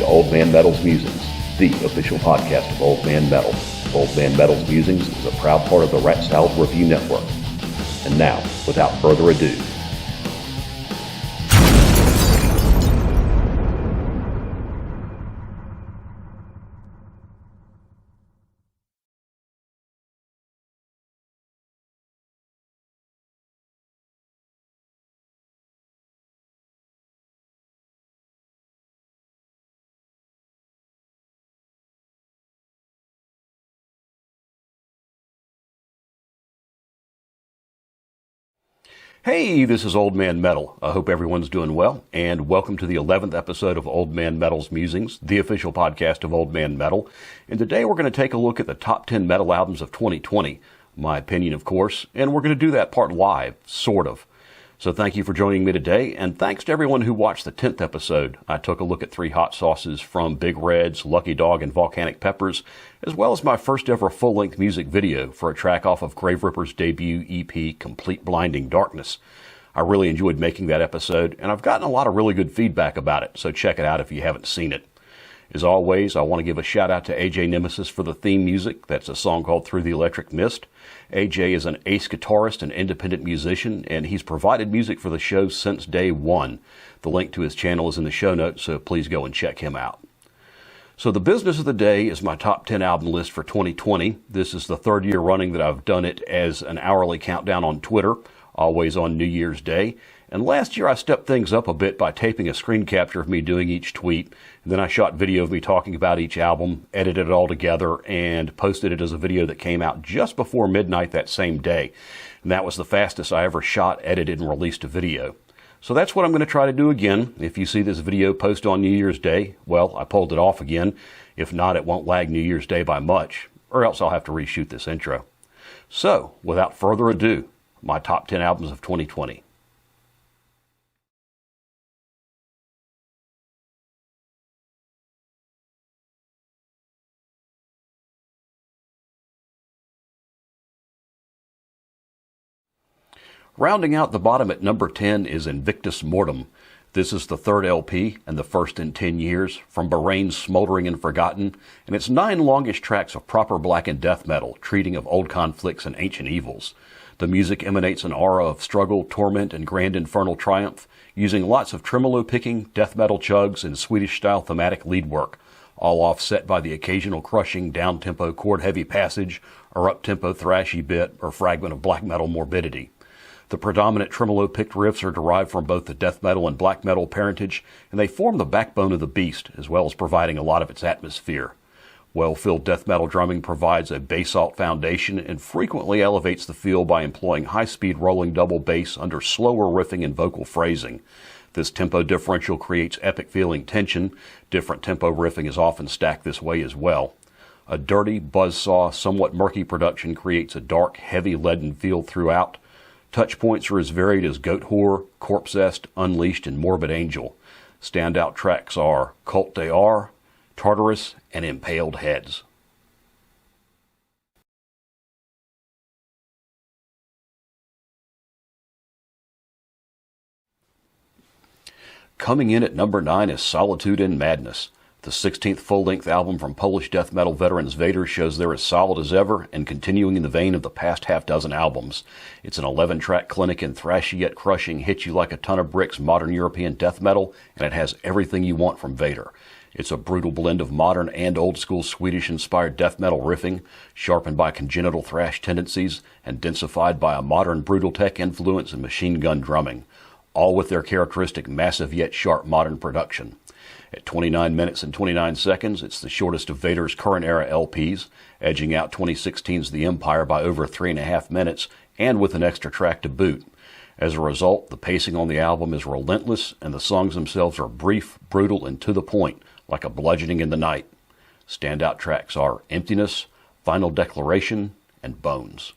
Old Man Metal's Musings, the official podcast of Old Man Metal. Old Man Metal's Musings is a proud part of the Rat Salad Review Network. And now, without further ado, hey, this is Old Man Metal. I hope everyone's doing well, and welcome to the 11th episode of Old Man Metal's Musings, the official podcast of Old Man Metal. And today we're going to take a look at the top 10 metal albums of 2020, my opinion, of course, and we're going to do that part live, sort of. So thank you for joining me today, and thanks to everyone who watched the 10th episode. I took a look at 3 hot sauces from Big Reds, Lucky Dog, and Volcanic Peppers, as well as my first ever full-length music video for a track off of Grave Ripper's debut EP, Complete Blinding Darkness. I really enjoyed making that episode, and I've gotten a lot of really good feedback about it, so check it out if you haven't seen it. As always, I want to give a shout out to AJ Nemesis for the theme music. That's a song called Through the Electric Mist. AJ is an ace guitarist and independent musician, and he's provided music for the show since day one. The link to his channel is in the show notes, so please go and check him out. So the business of the day is my top 10 album list for 2020. This is the third year running that I've done it as an hourly countdown on Twitter, always on New Year's Day. And last year I stepped things up a bit by taping a screen capture of me doing each tweet. And then I shot video of me talking about each album, edited it all together, and posted it as a video that came out just before midnight that same day. And that was the fastest I ever shot, edited, and released a video. So that's what I'm going to try to do again. If you see this video post on New Year's Day, well, I pulled it off again. If not, it won't lag New Year's Day by much, or else I'll have to reshoot this intro. So, without further ado, my top 10 albums of 2020. Rounding out the bottom at number 10 is Invictus Mortem. This is the third LP and the first in 10 years from Bahrain's Smouldering and Forgotten, and it's 9 longish tracks of proper blackened death metal, treating of old conflicts and ancient evils. The music emanates an aura of struggle, torment, and grand infernal triumph, using lots of tremolo picking, death metal chugs, and Swedish-style thematic lead work, all offset by the occasional crushing, down-tempo chord-heavy passage, or up-tempo thrashy bit, or fragment of black metal morbidity. The predominant tremolo-picked riffs are derived from both the death metal and black metal parentage, and they form the backbone of the beast, as well as providing a lot of its atmosphere. Well-filled death metal drumming provides a basalt foundation and frequently elevates the feel by employing high-speed rolling double bass under slower riffing and vocal phrasing. This tempo differential creates epic-feeling tension. Different tempo riffing is often stacked this way as well. A dirty, buzzsaw, somewhat murky production creates a dark, heavy, leaden feel throughout. Touch points are as varied as Goat Whore, Corpsest, Unleashed, and Morbid Angel. Standout tracks are Cult They Are, Tartarus, and Impaled Heads. Coming in at number 9 is Solitude and Madness. The 16th full-length album from Polish death metal veterans Vader shows they're as solid as ever and continuing in the vein of the past half-dozen albums. It's an 11-track clinic in thrashy yet crushing, hit you like a ton of bricks modern European death metal, and it has everything you want from Vader. It's a brutal blend of modern and old-school Swedish-inspired death metal riffing, sharpened by congenital thrash tendencies, and densified by a modern brutal tech influence and machine gun drumming, all with their characteristic massive yet sharp modern production. At 29 minutes and 29 seconds, it's the shortest of Vader's current-era LPs, edging out 2016's The Empire by over 3.5 minutes, and with an extra track to boot. As a result, the pacing on the album is relentless, and the songs themselves are brief, brutal, and to the point, like a bludgeoning in the night. Standout tracks are Emptiness, Final Declaration, and Bones.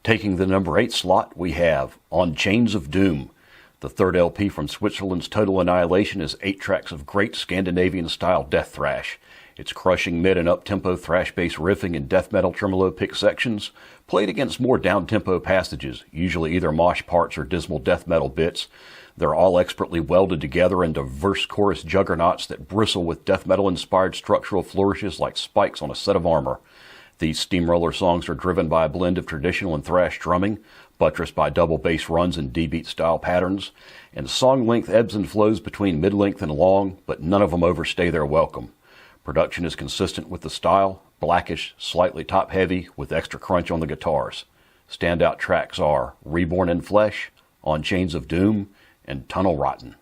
Taking the number 8 slot, we have On Chains of Doom. The third LP from Switzerland's Total Annihilation is 8 tracks of great Scandinavian-style death thrash. Its crushing mid and up-tempo thrash-based riffing and death metal tremolo pick sections played against more down-tempo passages, usually either mosh parts or dismal death metal bits. They're all expertly welded together in diverse chorus juggernauts that bristle with death metal-inspired structural flourishes like spikes on a set of armor. These steamroller songs are driven by a blend of traditional and thrash drumming, buttressed by double bass runs and D-beat style patterns, and song length ebbs and flows between mid-length and long, but none of them overstay their welcome. Production is consistent with the style, blackish, slightly top-heavy, with extra crunch on the guitars. Standout tracks are Reborn in Flesh, On Chains of Doom, and Tunnel Rotten.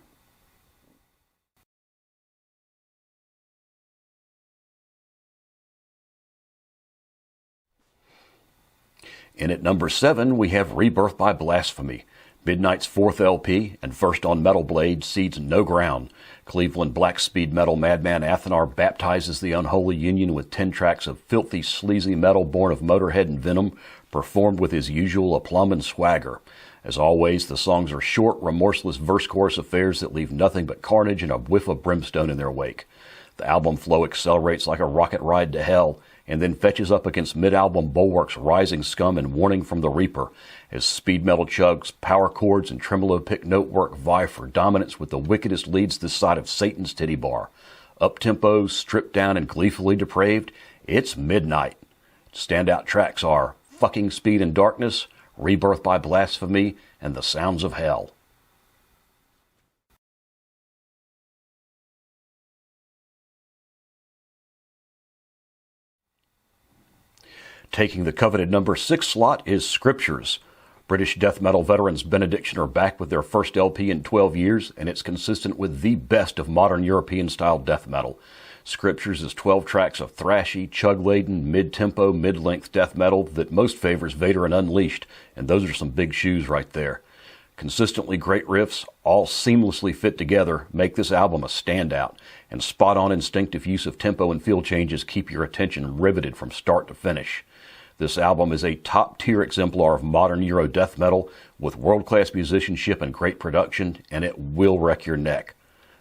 In at number 7, we have Rebirth by Blasphemy. Midnight's fourth LP and first on Metal Blade cedes no ground. Cleveland black speed metal madman Athanar baptizes the unholy union with 10 tracks of filthy, sleazy metal born of Motorhead and Venom, performed with his usual aplomb and swagger. As always, the songs are short, remorseless verse-chorus affairs that leave nothing but carnage and a whiff of brimstone in their wake. The album flow accelerates like a rocket ride to hell, and then fetches up against mid-album bulwarks Rising Scum and Warning from the Reaper, as speed metal chugs, power chords, and tremolo pick note work vie for dominance with the wickedest leads this side of Satan's titty bar. Up-tempo, stripped down, and gleefully depraved, it's midnight. Standout tracks are Fucking Speed and Darkness, Rebirth by Blasphemy, and The Sounds of Hell. Taking the coveted number 6 slot is Scriptures. British death metal veterans Benediction are back with their first LP in 12 years, and it's consistent with the best of modern European-style death metal. Scriptures is 12 tracks of thrashy, chug-laden, mid-tempo, mid-length death metal that most favors Vader and Unleashed, and those are some big shoes right there. Consistently great riffs, all seamlessly fit together, make this album a standout, and spot-on instinctive use of tempo and feel changes keep your attention riveted from start to finish. This album is a top-tier exemplar of modern Euro death metal with world-class musicianship and great production, and it will wreck your neck.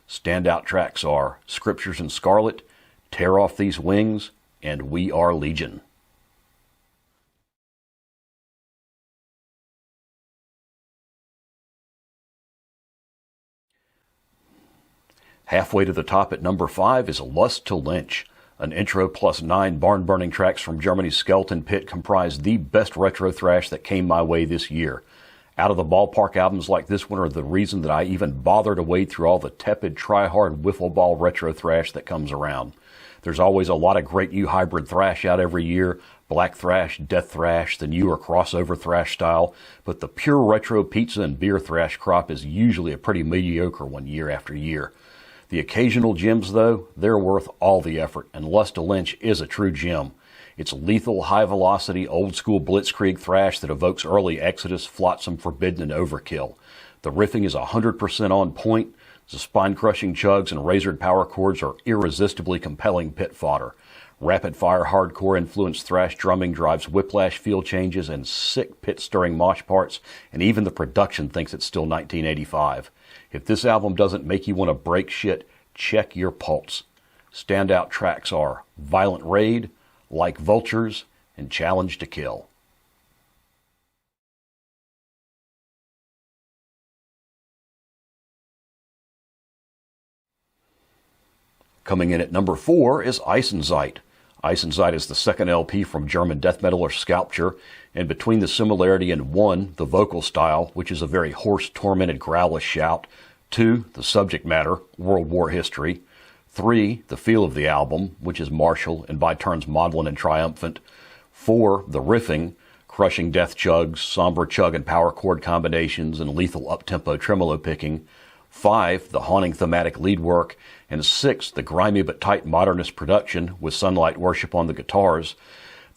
Standout tracks are Scriptures in Scarlet, Tear Off These Wings, and We Are Legion. Halfway to the top at number 5 is Lust to Lynch. An intro plus 9 barn-burning tracks from Germany's Skeleton Pit comprise the best retro thrash that came my way this year. Out-of-the-ballpark albums like this one are the reason that I even bother to wade through all the tepid, try-hard, wiffle-ball retro thrash that comes around. There's always a lot of great new hybrid thrash out every year, black thrash, death thrash, the newer crossover thrash style, but the pure retro pizza and beer thrash crop is usually a pretty mediocre one year after year. The occasional gems, though, they're worth all the effort, and Lust to Lynch is a true gem. It's lethal, high-velocity, old-school blitzkrieg thrash that evokes early Exodus, Flotsam, Forbidden, and Overkill. The riffing is 100% on point. The spine-crushing chugs and razored power chords are irresistibly compelling pit fodder. Rapid-fire, hardcore-influenced thrash drumming drives whiplash feel changes and sick pit-stirring mosh parts, and even the production thinks it's still 1985. If this album doesn't make you want to break shit, check your pulse. Standout tracks are Violent Raid, Like Vultures, and Challenge to Kill. Coming in at number 4 is Eisenzeit. Eisenzeit is the second LP from German death metaler Scalpture, and between the similarity in 1, the vocal style, which is a very hoarse, tormented, growlish shout, 2, the subject matter, World War history, 3, the feel of the album, which is martial and by turns maudlin and triumphant, 4, the riffing, crushing death chugs, somber chug and power chord combinations, and lethal up-tempo tremolo picking, 5, the haunting thematic lead work, and 6, the grimy but tight modernist production with sunlight worship on the guitars.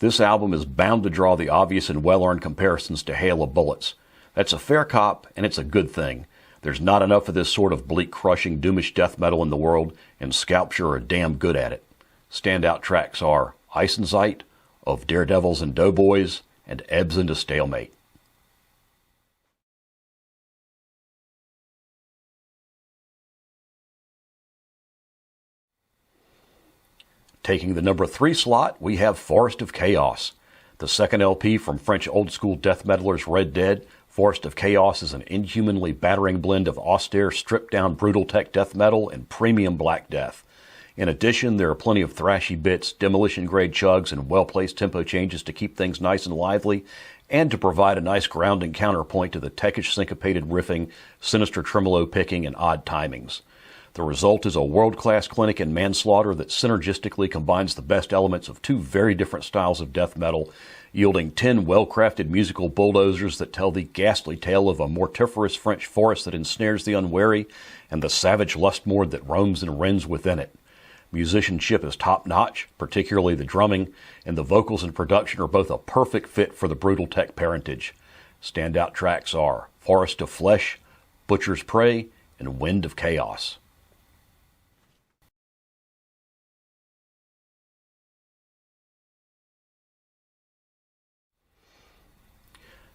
This album is bound to draw the obvious and well-earned comparisons to Hail of Bullets. That's a fair cop, and it's a good thing. There's not enough of this sort of bleak, crushing, doomish death metal in the world, and Scalpture are damn good at it. Standout tracks are Eisenzeit, Of Daredevils and Doughboys, and Ebbs into Stalemate. Taking the number 3 slot, we have Forest of Chaos. The second LP from French old-school death metalers Red Dead, Forest of Chaos is an inhumanly battering blend of austere, stripped-down brutal tech death metal and premium black death. In addition, there are plenty of thrashy bits, demolition-grade chugs, and well-placed tempo changes to keep things nice and lively, and to provide a nice grounding counterpoint to the techish syncopated riffing, sinister tremolo picking, and odd timings. The result is a world-class clinic in manslaughter that synergistically combines the best elements of 2 very different styles of death metal, yielding 10 well-crafted musical bulldozers that tell the ghastly tale of a mortiferous French forest that ensnares the unwary, and the savage lustmord that roams and rends within it. Musicianship is top-notch, particularly the drumming, and the vocals and production are both a perfect fit for the brutal tech parentage. Standout tracks are Forest of Flesh, Butcher's Prey, and Wind of Chaos.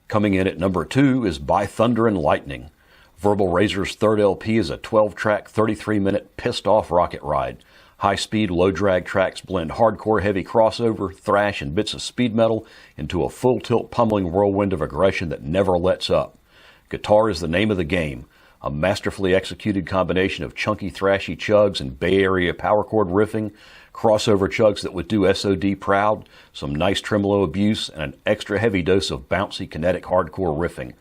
Coming in at number 2 is By Thunder and Lightning. Verbal Razor's third LP is a 12-track, 33-minute pissed-off rocket ride. High-speed, low-drag tracks blend hardcore heavy crossover, thrash, and bits of speed metal into a full-tilt pummeling whirlwind of aggression that never lets up. Guitar is the name of the game, a masterfully executed combination of chunky, thrashy chugs and Bay Area power chord riffing, crossover chugs that would do SOD proud, some nice tremolo abuse, and an extra heavy dose of bouncy, kinetic hardcore riffing.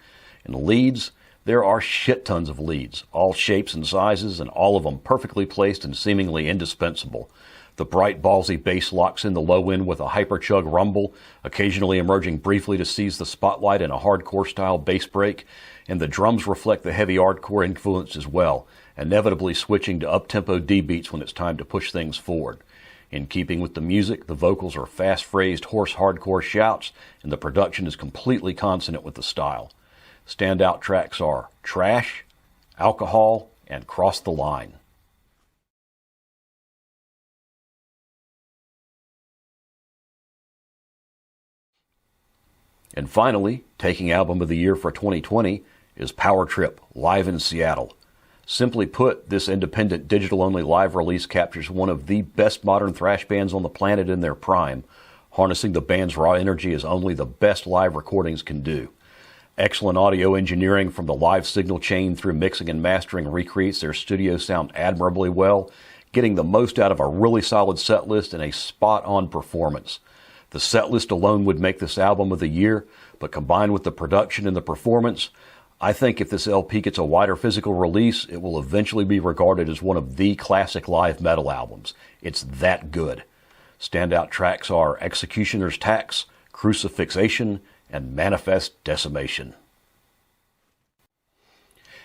In leads, there are shit tons of leads, all shapes and sizes, and all of them perfectly placed and seemingly indispensable. The bright, ballsy bass locks in the low end with a hyper-chug rumble, occasionally emerging briefly to seize the spotlight in a hardcore-style bass break, and the drums reflect the heavy hardcore influence as well, inevitably switching to up-tempo D-beats when it's time to push things forward. In keeping with the music, the vocals are fast-phrased, hoarse hardcore shouts, and the production is completely consonant with the style. Standout tracks are Trash, Alcohol, and Cross the Line. And finally, taking Album of the Year for 2020 is Power Trip, live in Seattle. Simply put, this independent digital-only live release captures one of the best modern thrash bands on the planet in their prime, harnessing the band's raw energy as only the best live recordings can do. Excellent audio engineering from the live signal chain through mixing and mastering recreates their studio sound admirably well, getting the most out of a really solid set list and a spot-on performance. The set list alone would make this album of the year, but combined with the production and the performance, I think if this LP gets a wider physical release, it will eventually be regarded as one of the classic live metal albums. It's that good. Standout tracks are Executioner's Tax, Crucifixation, and Manifest Decimation.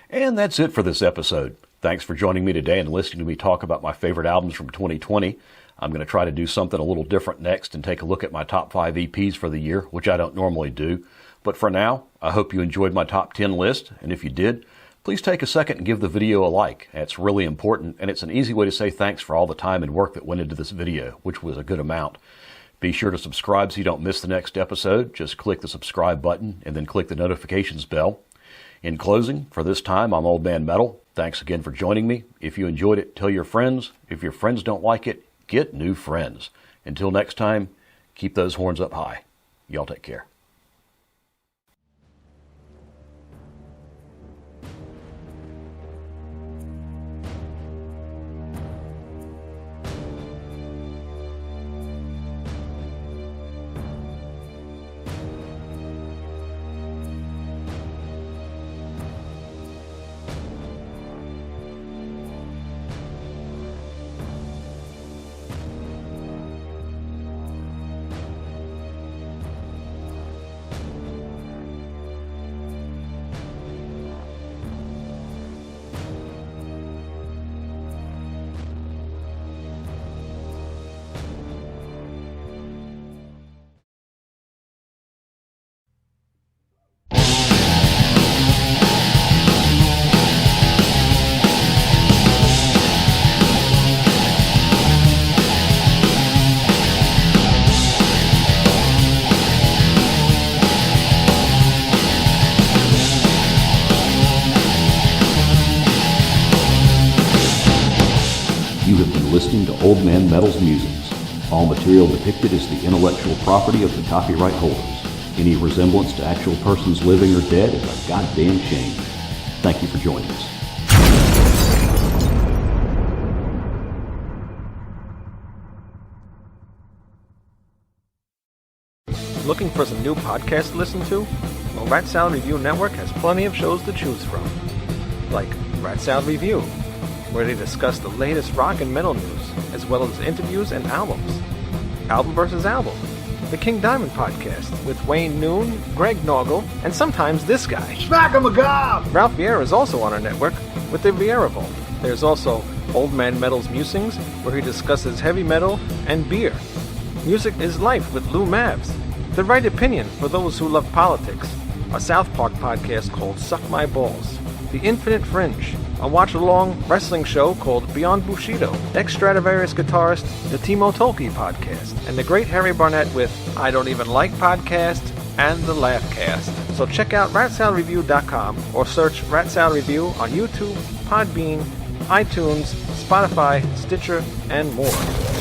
And that's it for this episode. Thanks for joining me today and listening to me talk about my favorite albums from 2020. I'm going to try to do something a little different next and take a look at my top 5 EPs for the year, which I don't normally do. But for now, I hope you enjoyed my top 10 list, and if you did, please take a second and give the video a like. That's really important, and it's an easy way to say thanks for all the time and work that went into this video, which was a good amount. Be sure to subscribe so you don't miss the next episode. Just click the subscribe button and then click the notifications bell. In closing, for this time, I'm Old Man Metal. Thanks again for joining me. If you enjoyed it, tell your friends. If your friends don't like it, get new friends. Until next time, keep those horns up high. Y'all take care. You have been listening to Old Man Metal's Musings. All material depicted is the intellectual property of the copyright holders. Any resemblance to actual persons living or dead is a goddamn shame. Thank you for joining us. Looking for some new podcasts to listen to? Well, Rat Salad Review Network has plenty of shows to choose from. Like Rat Salad Review, where they discuss the latest rock and metal news, as well as interviews and albums. Album vs. Album, the King Diamond Podcast, with Wayne Noon, Greg Norgal, and sometimes this guy. Smack 'em a gob! Ralph Vieira is also on our network with the Vieira Vault. There's also Old Man Metal's Musings, where he discusses heavy metal and beer. Music is Life with Lou Mavs. The Right Opinion for those who love politics. A South Park podcast called Suck My Balls. The Infinite Fringe, a watch-along wrestling show called Beyond Bushido. Ex-Stradivarius guitarist, the Timo Tolkki podcast. And the Great Harry Barnett with I Don't Even Like Podcast and the Laughcast. So check out ratsaladreview.com or search Rat Salad Review on YouTube, Podbean, iTunes, Spotify, Stitcher, and more.